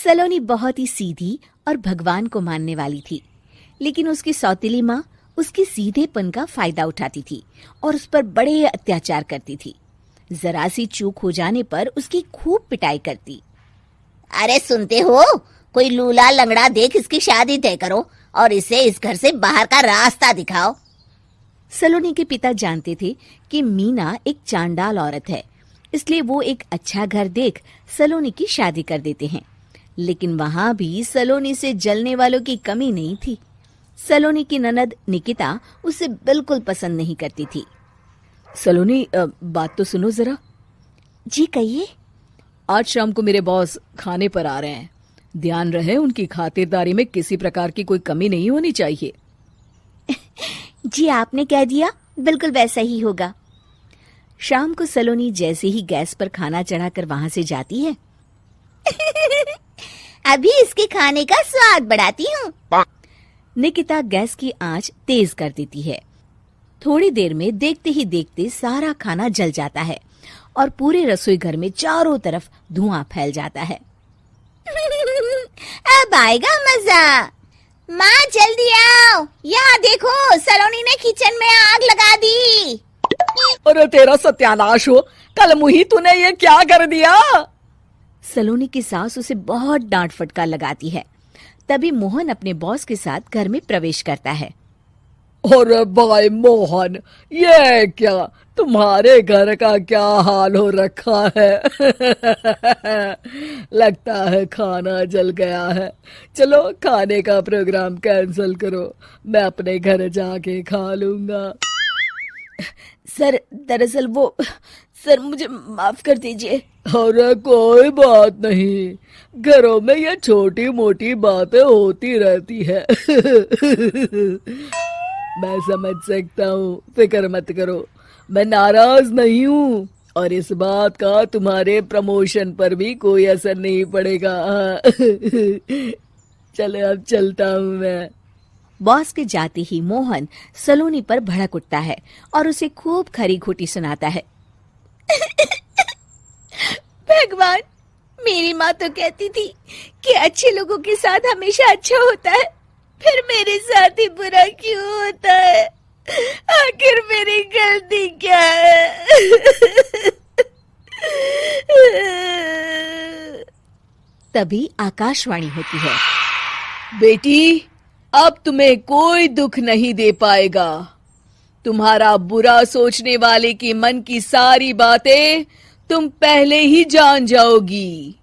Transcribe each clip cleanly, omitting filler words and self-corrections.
सलोनी बहुत ही सीधी और भगवान को मानने वाली थी, लेकिन उसकी सौतेली माँ उसके सीधेपन का फायदा उठाती थी और उस पर बड़े अत्याचार करती थी। जरा सी चूक हो जाने पर उसकी खूब पिटाई करती। अरे सुनते हो, कोई लूला लंगड़ा देख इसकी शादी तय करो और इसे इस घर से बाहर का रास्ता दिखाओ। सलोनी के पिता जानते थे कि मीना एक चांडाल औरत है, इसलिए वो एक अच्छा घर देख सलोनी की शादी कर देते हैं। लेकिन वहां भी सलोनी से जलने वालों की कमी नहीं थी। सलोनी की ननद निकिता उसे बिल्कुल पसंद नहीं करती थी। सलोनी, बात तो सुनो जरा। जी कहिए। आज शाम को मेरे बॉस खाने पर आ रहे हैं। ध्यान रहे उनकी खातिरदारी में किसी प्रकार की कोई कमी नहीं होनी चाहिए। जी आपने कह दिया, बिल्कुल वैसा ही होगा। शाम को सलोनी जैसे ही गैस पर खाना चढ़ाकर वहां से जाती है अभी इसके खाने का स्वाद बढ़ाती हूँ। निकिता गैस की आंच तेज कर देती है। थोड़ी देर में देखते ही देखते सारा खाना जल जाता है और पूरे रसोई घर में चारों तरफ धुआं फैल जाता है। अब आएगा मजा। माँ जल्दी आओ, यहाँ देखो सलोनी ने किचन में आग लगा दी। अरे तेरा सत्यानाश हो, कल मुही तूने ये क्या कर दिया? सलोनी की सास उसे बहुत डांट फटकार लगाती है। तभी मोहन अपने बॉस के साथ घर में प्रवेश करता है। अरे भाई मोहन, ये क्या तुम्हारे घर का क्या हाल हो रखा है? लगता है खाना जल गया है। चलो खाने का प्रोग्राम कैंसिल करो, मैं अपने घर जाके खा लूंगा। सर दरअसल वो सर मुझे माफ कर दीजिए। अरे कोई बात नहीं, घरों में ये छोटी मोटी बातें होती रहती है। मैं समझ सकता हूँ, फिक्र मत करो, मैं नाराज नहीं हूँ और इस बात का तुम्हारे प्रमोशन पर भी कोई असर नहीं पड़ेगा। चले अब चलता हूँ मैं। बॉस के जाते ही मोहन सलोनी पर भड़क उठता है और उसे खूब खरी खोटी सुनाता है। भगवान, मेरी माँ तो कहती थी कि अच्छे लोगों के साथ हमेशा अच्छा होता है, फिर मेरे साथ ही बुरा क्यों होता है? आखिर मेरी गलती क्या है? तभी आकाशवाणी होती है। बेटी, अब तुम्हें कोई दुख नहीं दे पाएगा। तुम्हारा बुरा सोचने वाले की मन की सारी बातें तुम पहले ही जान जाओगी।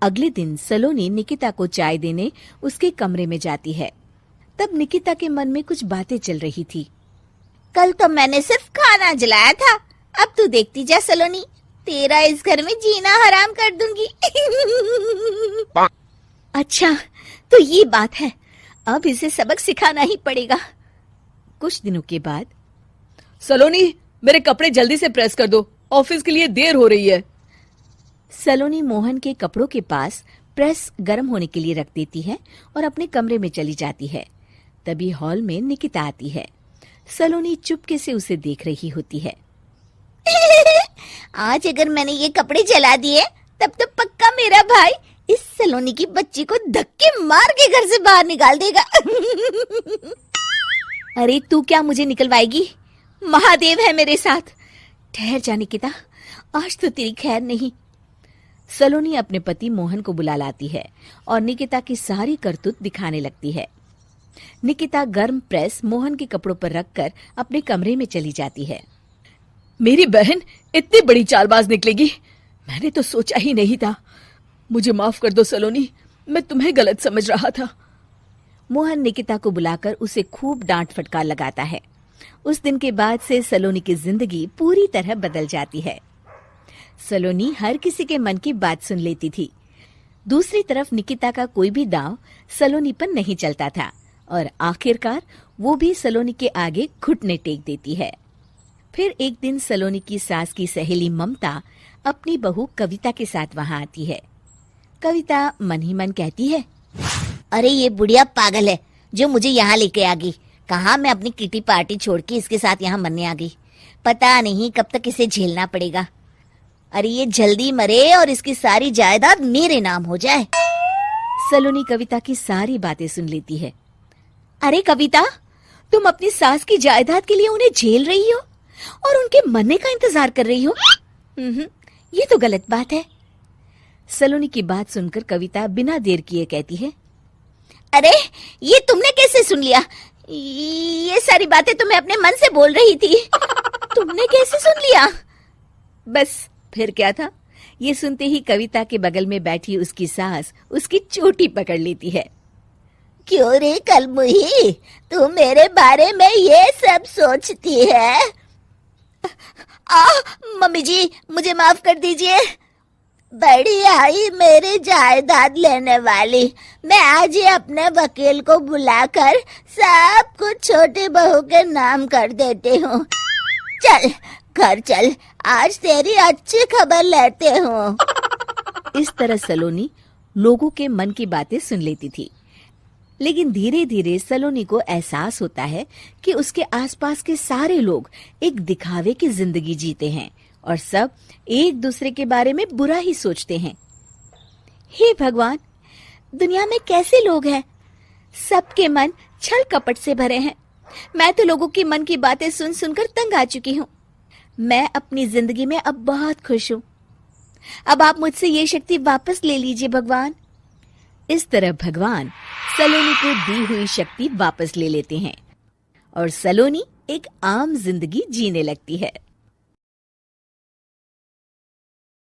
अगले दिन सलोनी निकिता को चाय देने उसके कमरे में जाती है। तब निकिता के मन में कुछ बातें चल रही थी। कल तो मैंने सिर्फ खाना जलाया था, अब तू देखती जा सलोनी, तेरा इस घर में जीना हराम कर दूंगी। अच्छा, तो ये बात है, अब इसे सबक सिखाना ही पड़ेगा। कुछ दिनों के बाद, सलोनी, मेरे कपड़े जल्दी से प्रेस कर दो, ऑफिस के लिए देर हो रही है। सलोनी मोहन के कपड़ों के पास प्रेस गर्म होने के लिए रख देती है और अपने कमरे में चली जाती है। तभी हॉल में निकिता आती है। सलोनी चुपके से उसे देख रही होती है। आज अगर मैंने ये कपड़े जला दिए तब तो पक्का मेरा भाई इस सलोनी की बच्ची को धक्के मार के घर से बाहर निकाल देगा। अरे तू क्या मुझे निकलवाएगी? महादेव है मेरे साथ। ठहर जा निकिता, आज तो तेरी खैर नहीं। सलोनी अपने पति मोहन को बुला लाती है और निकिता की सारी करतूत दिखाने लगती है। निकिता गर्म प्रेस मोहन के कपड़ों पर रखकर अपने कमरे में चली जाती है। मेरी बहन इतनी बड़ी चालबाज निकलेगी, मैंने तो सोचा ही नहीं था। मुझे माफ कर दो सलोनी, मैं तुम्हें गलत समझ रहा था। मोहन निकिता को बुलाकर उसे खूब डांट फटकार लगाता है। उस दिन के बाद से सलोनी की जिंदगी पूरी तरह बदल जाती है। सलोनी हर किसी के मन की बात सुन लेती थी। दूसरी तरफ निकिता का कोई भी दांव सलोनी पर नहीं चलता था और आखिरकार वो भी सलोनी के आगे घुटने टेक देती है। फिर एक दिन सलोनी की सास की सहेली ममता अपनी बहू कविता के साथ वहां आती है। कविता मन ही मन कहती है, अरे ये बुढ़िया पागल है जो मुझे यहाँ लेके आ गई। कहाँ मैं अपनी किटी पार्टी छोड़ के इसके साथ यहाँ मरने आ गई। पता नहीं कब तक इसे झेलना पड़ेगा। अरे ये जल्दी मरे और इसकी सारी जायदाद मेरे नाम हो जाए। सलोनी कविता की सारी बातें सुन लेती है। अरे कविता, तुम अपनी सास की जायदाद के लिए उन्हें झेल रही हो और उनके मरने का इंतजार कर रही हो। ये तो गलत बात है। सलोनी की बात सुनकर कविता बिना देर किए कहती है, अरे ये तुमने कैसे सुन लिया? ये सारी बातें तो मैं अपने मन से बोल रही थी। तुमने कैसे सुन लिया? बस फिर क्या था। ये सुनते ही कविता के बगल में बैठी उसकी सास उसकी चोटी पकड़ लेती है। क्यों रे कलमुही, तू मेरे बारे में ये सब सोचती है? मम्मी जी, मुझे माफ कर दीजिए। बड़ी आई मेरी जायदाद लेने वाली, मैं आज ही अपने वकील को बुलाकर सब कुछ छोटी बहू के नाम कर देती हूँ। चल घर चल, आज तेरी अच्छी खबर लेते हूँ। इस तरह सलोनी लोगों के मन की बातें सुन लेती थी, लेकिन धीरे धीरे सलोनी को एहसास होता है कि उसके आसपास के सारे लोग एक दिखावे की जिंदगी जीते हैं और सब एक दूसरे के बारे में बुरा ही सोचते हैं। हे भगवान, दुनिया में कैसे लोग हैं? सबके मन छल कपट से भरे हैं। मैं तो लोगों के मन की बातें सुन सुनकर तंग आ चुकी हूँ। मैं अपनी जिंदगी में अब बहुत खुश हूँ। अब आप मुझसे ये शक्ति वापस ले लीजिए भगवान। इस तरह भगवान सलोनी को दी हुई शक्ति वापस ले लेते हैं और सलोनी एक आम जिंदगी जीने लगती है।